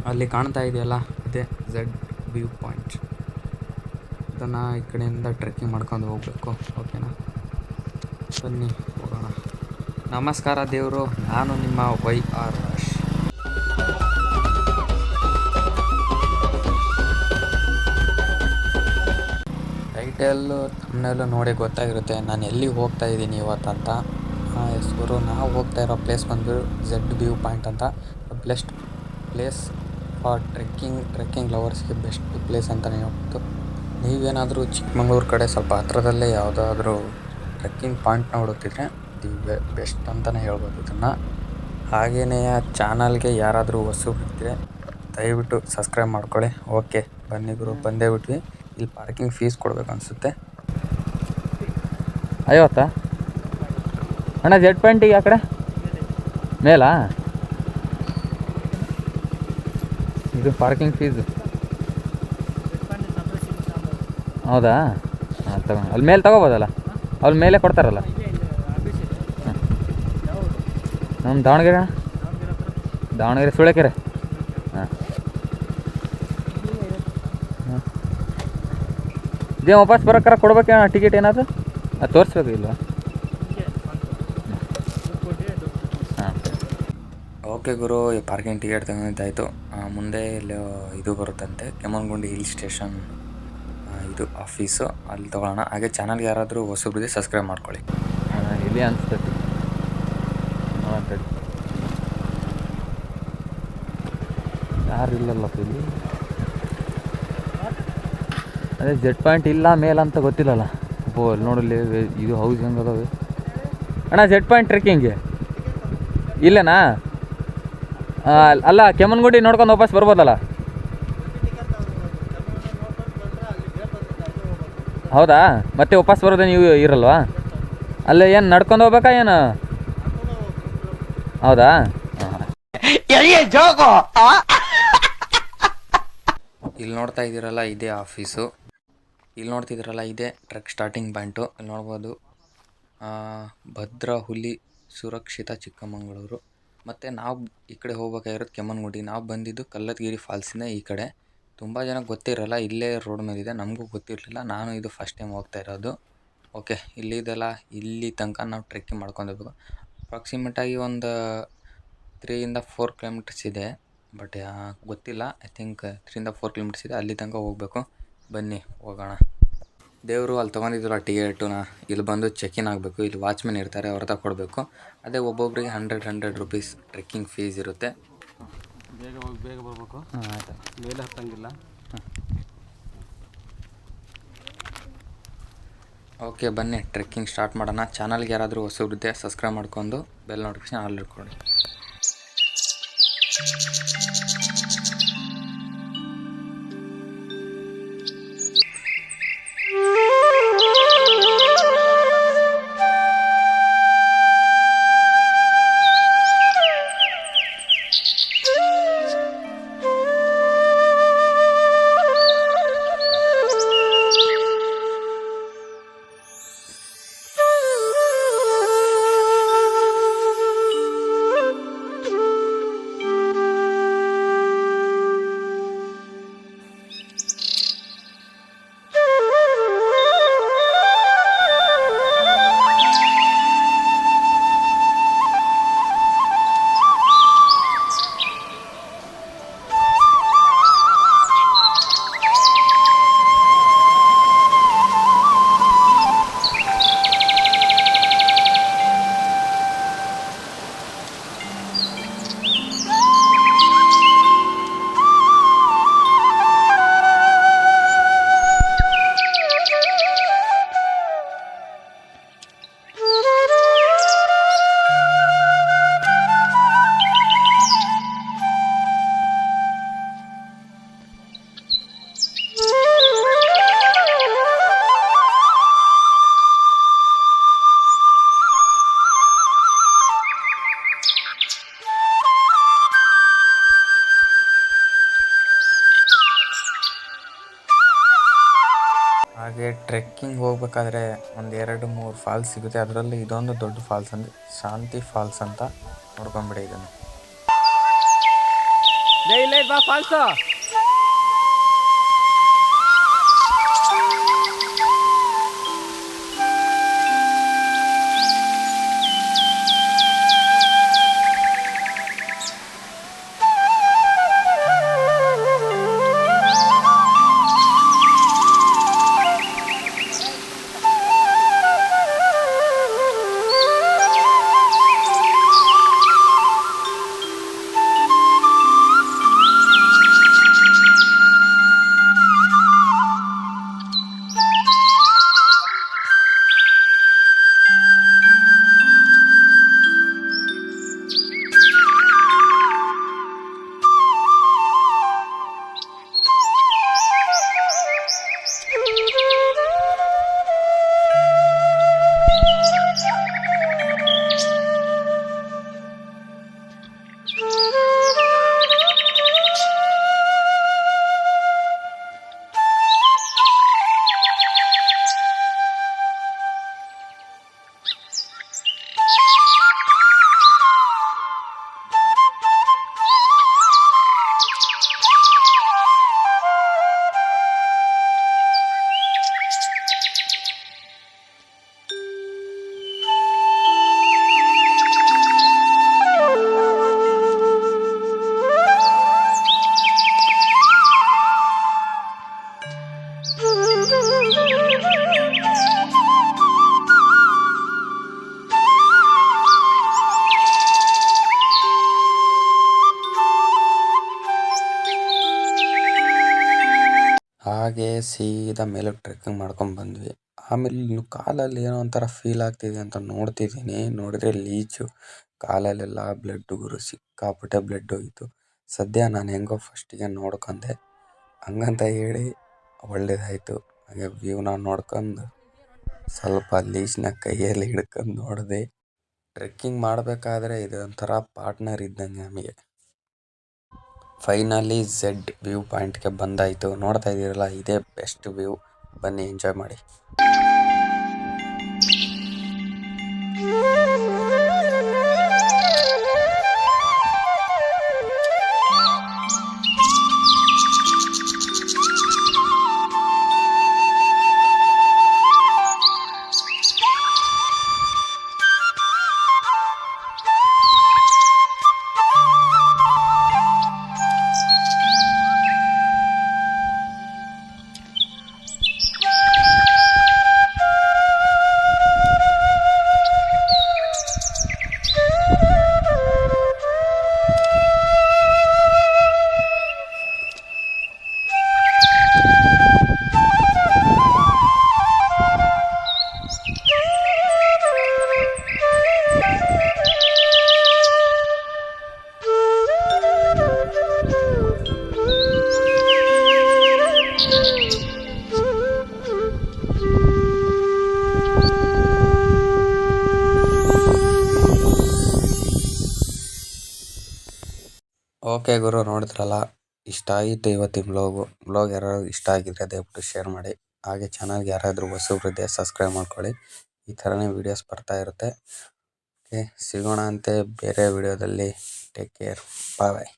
ಅಲ್ಲಿ ಕಾಣ್ತಾ ಇದೆಯಲ್ಲ ಇದೇ ಝೆಡ್ ವ್ಯೂ ಪಾಯಿಂಟ್. ಇದನ್ನು ಈ ಕಡೆಯಿಂದ ಟ್ರೆಕ್ಕಿಂಗ್ ಮಾಡ್ಕೊಂಡು ಹೋಗಬೇಕು. ಓಕೆನಾ, ಬನ್ನಿ ಹೋಗೋಣ. ನಮಸ್ಕಾರ ದೇವರು, ನಾನು ನಿಮ್ಮ YR ರಶ್. ಟೈಟಲ್ಲು ತಮ್ಮನೆಲ್ಲೂ ನೋಡಿ ಗೊತ್ತಾಗಿರುತ್ತೆ ನಾನು ಎಲ್ಲಿಗೆ ಹೋಗ್ತಾ ಇದ್ದೀನಿ ಇವತ್ತಂತ. ಹೆಸರು ನಾವು ಹೋಗ್ತಾ ಇರೋ ಪ್ಲೇಸ್ ಬಂದು ಝೆಡ್ ವ್ಯೂ ಪಾಯಿಂಟ್ ಅಂತ. ಬೆಸ್ಟ್ ಪ್ಲೇಸ್ ಫಾರ್ ಟ್ರೆಕ್ಕಿಂಗ್ ಲವರ್ಸ್ಗೆ ಬೆಸ್ಟ್ ಪ್ಲೇಸ್ ಅಂತಲೇ ಹೇಳ್ಬೋದು. ನೀವೇನಾದರೂ ಚಿಕ್ಕಮಂಗ್ಳೂರು ಕಡೆ ಸ್ವಲ್ಪ ಹತ್ರದಲ್ಲೇ ಯಾವುದಾದ್ರೂ ಟ್ರೆಕ್ಕಿಂಗ್ ಪಾಯಿಂಟ್ನ ಹುಡುಕ್ತಿದ್ರೆ ಇದು ಬೆಸ್ಟ್ ಅಂತಲೇ ಹೇಳ್ಬೋದು ಇದನ್ನು. ಹಾಗೆಯೇ ಚಾನಲ್ಗೆ ಯಾರಾದರೂ ಹೊಸಬ್ರಿದ್ರೆ ದಯವಿಟ್ಟು ಸಬ್ಸ್ಕ್ರೈಬ್ ಮಾಡ್ಕೊಳ್ಳಿ. ಓಕೆ ಬನ್ನಿ ಗುರು, ಬಂದೇ ಬಿಟ್ವಿ. ಇಲ್ಲಿ ಪಾರ್ಕಿಂಗ್ ಫೀಸ್ ಕೊಡ್ಬೇಕು ಅನಿಸುತ್ತೆ. 50 ಅಣ್ಣ. ಝೆಡ್ ಪಾಯಿಂಟಿಗೆ ಆ ಕಡೆ ಮೇಲಾ? ಇದು ಪಾರ್ಕಿಂಗ್ ಫೀಸು ಹೌದಾ? ಹಾಂ ತಗೊಂಡು ಅಲ್ಲಿ ಮೇಲೆ ತೊಗೋಬೋದಲ್ಲ, ಅಲ್ಲಿ ಮೇಲೆ ಕೊಡ್ತಾರಲ್ಲ. ಹಾಂ ನಮ್ಮ ದಾವಣಗೆರೆ ಅಣ್ಣ, ದಾವಣಗೆರೆ ಸುಳೆಕೆರೆ. ಹಾಂ ಹಾಂ ಇದೇ ವಾಪಸ್ ಬರೋಕ್ಕಾರ ಕೊಡ್ಬೇಕಣ್ಣ ಟಿಕೆಟ್ ಏನಾದರೂ? ಅದು ತೋರಿಸ್ಬೇಕು ಇಲ್ವಾ? ಹಾಂ ಓಕೆ ಗುರು, ಈ ಪಾರ್ಕಿಂಗ್ ಟಿಕೆಟ್ ತಗೊಂಡಿದ್ದಾಯಿತು. ಮುಂದೆ ಇಲ್ಲಿ ಇದು ಬರುತ್ತಂತೆ, ಕೆಮ್ಮಣ್ಣುಗುಂಡಿ ಹಿಲ್ ಸ್ಟೇಷನ್ ಇದು ಆಫೀಸು, ಅಲ್ಲಿ ತೊಗೊಳ್ಳೋಣ. ಹಾಗೆ ಚಾನಲ್ಗೆ ಯಾರಾದರೂ ಹೊಸಬ್ರಿಗೆ ಸಬ್ಸ್ಕ್ರೈಬ್ ಮಾಡ್ಕೊಳ್ಳಿ. ಇಲ್ಲಿ ಅನಿಸ್ತೈತಿ ಯಾರು ಇಲ್ಲಲ್ಲಪ್ಪ ಇಲ್ಲಿ. ಅದೇ ಝೆಡ್ ಪಾಯಿಂಟ್ ಇಲ್ಲ ಮೇಲಂತ ಗೊತ್ತಿಲ್ಲಲ್ಲ. ಅಲ್ಲಿ ನೋಡಲಿ ಇದು ಹೌಸ್ ಹೆಂಗೆ ಅದಾವೆ ಅಣ್ಣ. ಝೆಡ್ ಪಾಯಿಂಟ್ ಟ್ರೆಕ್ಕಿಂಗ್ಗೆ ಇಲ್ಲೇನಾ? ಅಲ್ಲ ಕೆಮ್ಮಣ್ಣುಗುಂಡಿ ನೋಡ್ಕೊಂಡು ವಾಪಸ್ ಬರ್ಬೋದಲ್ಲ? ಹೌದಾ? ಮತ್ತೆ ವಾಪಸ್ ಬರೋದೇ ನೀವು ಇರಲ್ವಾ? ಅಲ್ಲೇ ಏನು ನಡ್ಕೊಂಡು ಹೋಗ್ಬೇಕಾ ಏನು? ಹೌದಾ? ಇಲ್ಲಿ ನೋಡ್ತಾ ಇದ್ದೀರಲ್ಲ ಇದೇ ಆಫೀಸು. ಇಲ್ಲಿ ನೋಡ್ತಿದ್ದೀರಲ್ಲ ಇದೇ ಟ್ರೆಕ್ ಸ್ಟಾರ್ಟಿಂಗ್ ಪಾಯಿಂಟು. ಇಲ್ಲಿ ನೋಡ್ಬೋದು ಭದ್ರ ಹುಲಿ ಸುರಕ್ಷಿತ ಚಿಕ್ಕಮಗಳೂರು. ಮತ್ತು ನಾವು ಈ ಕಡೆ ಹೋಗ್ಬೇಕಾಗಿರೋದು ಕೆಮ್ಮಣ್ಣುಗುಂಡಿ. ನಾವು ಬಂದಿದ್ದು ಕಲ್ಲತ್ಗಿರಿ ಫಾಲ್ಸಿಂದ ಈ ಕಡೆ. ತುಂಬ ಜನ ಗೊತ್ತಿರಲ್ಲ, ಇಲ್ಲೇ ರೋಡ್ ಮೇಲಿದೆ, ನಮಗೂ ಗೊತ್ತಿರಲಿಲ್ಲ. ನಾನು ಇದು ಫಸ್ಟ್ ಟೈಮ್ ಹೋಗ್ತಾ ಇರೋದು. ಓಕೆ, ಇಲ್ಲಿದೆಲ್ಲ ಇಲ್ಲಿ ತನಕ ನಾವು ಟ್ರೆಕ್ಕಿಂಗ್ ಮಾಡ್ಕೊಂಡಿರ್ಬೇಕು. ಅಪ್ರಾಕ್ಸಿಮೇಟಾಗಿ ಒಂದು 3 to 4 ಕಿಲೋಮೀಟರ್ಸ್ ಇದೆ, ಬಟ್ ಗೊತ್ತಿಲ್ಲ. ಐ ಥಿಂಕ್ 3 to 4 ಕಿಲೋಮೀಟರ್ಸ್ ಇದೆ, ಅಲ್ಲಿ ತನಕ ಹೋಗಬೇಕು. ಬನ್ನಿ ಹೋಗೋಣ. ದೇವರು ಅಲ್ಲಿ ತೊಗೊಂಡಿದ್ರು ಆ ಟಿಕೆಟುನ ಇಲ್ಲಿ ಬಂದು ಚೆಕ್-ಇನ್ ಆಗಬೇಕು. ಇಲ್ಲಿ ವಾಚ್ಮೆನ್ ಇರ್ತಾರೆ, ಅವ್ರ ಹತ್ರ ಕೊಡಬೇಕು. ಅದೇ ಒಬ್ಬೊಬ್ರಿಗೆ 100 ರೂಪೀಸ್ ಟ್ರೆಕ್ಕಿಂಗ್ ಫೀಸ್ ಇರುತ್ತೆ. ಬೇಗ ಹೋಗಿ ಬೇಗ ಬರಬೇಕು. ಹಾಂ ಆಯ್ತು, ಮೇಲೆ ಹತ್ತಂಗಿಲ್ಲ. ಓಕೆ ಬನ್ನಿ ಟ್ರೆಕ್ಕಿಂಗ್ ಸ್ಟಾರ್ಟ್ ಮಾಡೋಣ. ಚಾನಲ್ಗೆ ಯಾರಾದರೂ ಹೊಸಬ್ರಿದ್ದೆ ಸಬ್ಸ್ಕ್ರೈಬ್ ಮಾಡ್ಕೊಂಡು ಬೆಲ್ ನೋಟಿಫಿಕೇಶನ್ ಆಲ್ ಇಟ್ಕೊಳ್ಳಿ. ಹಾಗೆ ಟ್ರೆಕ್ಕಿಂಗ್ ಹೋಗ್ಬೇಕಾದ್ರೆ ಒಂದು 2-3 ಫಾಲ್ಸ್ ಸಿಗುತ್ತೆ. ಅದರಲ್ಲಿ ಇದೊಂದು ದೊಡ್ಡ ಫಾಲ್ಸ್ ಅಂದರೆ ಶಾಂತಿ ಫಾಲ್ಸ್ ಅಂತ. ನೋಡ್ಕೊಂಬಿಡಿ ಇದನ್ನು. ಇಲ್ಲ ಬಾ ಫಾಲ್ಸು. ಹಾಗೆ ಸೀದಾ ಮೇಲೆ ಟ್ರೆಕ್ಕಿಂಗ್ ಮಾಡ್ಕೊಂಡು ಬಂದ್ವಿ. ಆಮೇಲೆ ಇನ್ನು ಕಾಲಲ್ಲಿ ಏನೋ ಒಂಥರ ಫೀಲ್ ಆಗ್ತಿದೆ ಅಂತ ನೋಡ್ತಿದ್ದೀನಿ. ನೋಡಿದ್ರೆ ಲೀಚು ಕಾಲಲ್ಲೆಲ್ಲ ಬ್ಲಡ್ ಗುರು, ಸಿಕ್ಕಾಪಟ್ಟೆ ಬ್ಲಡ್ ಹೋಗಿತ್ತು. ಸದ್ಯ ನಾನು ಹೆಂಗೋ ಫಸ್ಟಿಗೆ ನೋಡ್ಕೊಂಡೆ, ಹಂಗಂತ ಹೇಳಿ ಒಳ್ಳೇದಾಯಿತು. ಹಾಗೆ ವ್ಯೂನ ನೋಡ್ಕೊಂಡು ಸ್ವಲ್ಪ ಲೀಚ್ನ ಕೈಯಲ್ಲಿ ಹಿಡ್ಕೊಂಡು ನೋಡಿದೆ. ಟ್ರೆಕ್ಕಿಂಗ್ ಮಾಡಬೇಕಾದ್ರೆ ಇದೊಂಥರ ಪಾರ್ಟ್ನರ್ ಇದ್ದಂಗೆ ನಮಗೆ. ಫೈನಲಿ ಝೆಡ್ ವ್ಯೂ ಪಾಯಿಂಟ್ಗೆ ಬಂದಾಯಿತು. ನೋಡ್ತಾ ಇದ್ದೀರಲ್ಲ, ಇದೇ ಬೆಸ್ಟ್ ವ್ಯೂ. ಬನ್ನಿ ಎಂಜಾಯ್ ಮಾಡಿ. ಓಕೆ ಗುರು, ನೋಡಿದ್ರಲ್ಲ, ಇಷ್ಟ ಆಗಿತ್ತು ಇವತ್ತಿನ ವ್ಲಾಗ್ ಯಾರು ಇಷ್ಟ ಆಗಿದ್ರೆ ದಯವಿಟ್ಟು ಶೇರ್ ಮಾಡಿ. ಹಾಗೆ ಚಾನಲ್ಗೆ ಯಾರಾದರೂ ಹೊಸಬ್ರಿದ್ದೆ ಸಬ್ಸ್ಕ್ರೈಬ್ ಮಾಡ್ಕೊಳ್ಳಿ. ಈ ಥರನೇ ವೀಡಿಯೋಸ್ ಬರ್ತಾ ಇರುತ್ತೆ. ಓಕೆ, ಸಿಗೋಣ ಅಂತೆ ಬೇರೆ ವಿಡಿಯೋದಲ್ಲಿ. ಟೇಕ್ ಕೇರ್, ಬಾಯ್.